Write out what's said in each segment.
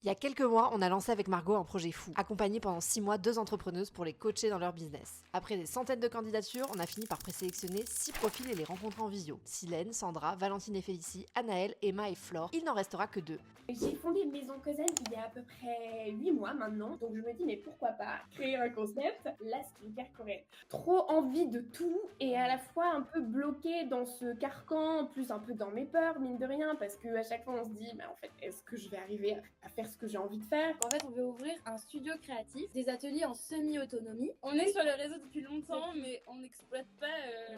Il y a quelques mois, on a lancé avec Margot un projet fou, accompagné pendant 6 mois 2 entrepreneuses pour les coacher dans leur business. Après des centaines de candidatures, on a fini par présélectionner 6 profils et les rencontrer en visio. Silène, Sandra, Valentine et Félicie, Anaëlle, Emma et Flore. Il n'en restera que 2. J'ai fondé Maison Cosette il y a à peu près 8 mois maintenant, donc je me dis mais pourquoi pas créer un concept, la skincare coréenne. Trop envie de tout et à la fois un peu bloquée dans ce carcan, en plus un peu dans mes peurs, mine de rien, parce qu'à chaque fois on se dit en fait est-ce que je vais arriver à faire ce que j'ai envie de faire. En fait, on veut ouvrir un studio créatif, des ateliers en semi-autonomie. On est sur les réseaux depuis longtemps, mais on n'exploite pas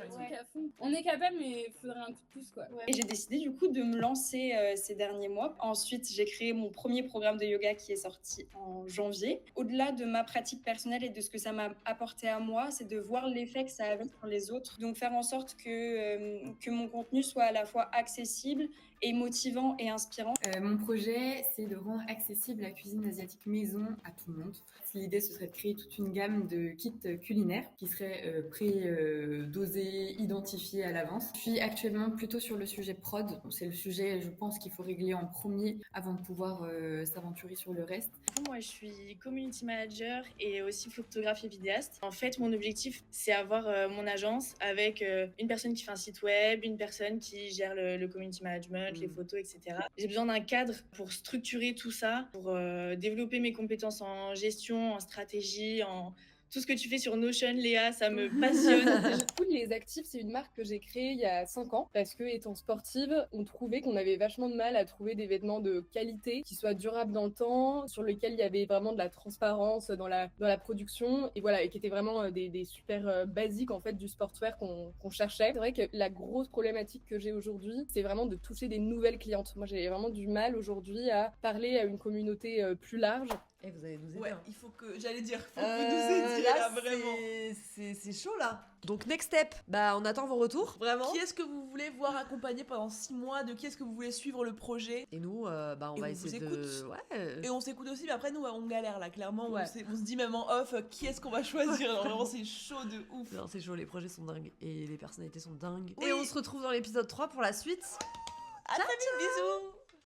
le truc à fond. On est capable, mais il faudrait un coup de pouce, quoi. Ouais. Et j'ai décidé du coup de me lancer ces derniers mois. Ensuite, j'ai créé mon premier programme de yoga qui est sorti en janvier. Au-delà de ma pratique personnelle et de ce que ça m'a apporté à moi, c'est de voir l'effet que ça avait sur les autres. Donc faire en sorte que mon contenu soit à la fois accessible et motivant et inspirant. Mon projet, c'est de rendre accessible la cuisine asiatique maison à tout le monde. L'idée, ce serait de créer toute une gamme de kits culinaires qui seraient pré-dosés, identifiés à l'avance. Je suis actuellement plutôt sur le sujet prod. C'est le sujet, je pense, qu'il faut régler en premier avant de pouvoir s'aventurer sur le reste. Moi, je suis community manager et aussi photographe et vidéaste. En fait, mon objectif, c'est avoir mon agence avec une personne qui fait un site web, une personne qui gère le community management, les photos, etc. J'ai besoin d'un cadre pour structurer tout ça, pour développer mes compétences en gestion, en stratégie, en tout ce que tu fais sur Notion, Léa, ça me passionne. Les Actifs, c'est une marque que j'ai créée il y a 5 ans parce que, étant sportive, on trouvait qu'on avait vachement de mal à trouver des vêtements de qualité qui soient durables dans le temps, sur lesquels il y avait vraiment de la transparence dans la production et voilà, et qui étaient vraiment des super basiques en fait du sportswear qu'on cherchait. C'est vrai que la grosse problématique que j'ai aujourd'hui, c'est vraiment de toucher des nouvelles clientes. Moi, j'ai vraiment du mal aujourd'hui à parler à une communauté plus large. Et vous allez nous aider. Ouais, il faut que, j'allais dire, faut que vous nous aidiez là, vraiment. C'est chaud là. Donc next step, on attend vos retours, vraiment. Qui est-ce que vous voulez voir accompagner pendant 6 mois? De qui est-ce que vous voulez suivre le projet? Et nous, on va essayer de... Ouais. Et on s'écoute aussi, mais après nous, on galère là, clairement. Ouais. On se dit même en off, qui est-ce qu'on va choisir? Alors, vraiment, c'est chaud de ouf. Non, c'est chaud, les projets sont dingues et les personnalités sont dingues. Oui. Et on se retrouve dans l'épisode 3 pour la suite. À très vite, bisous.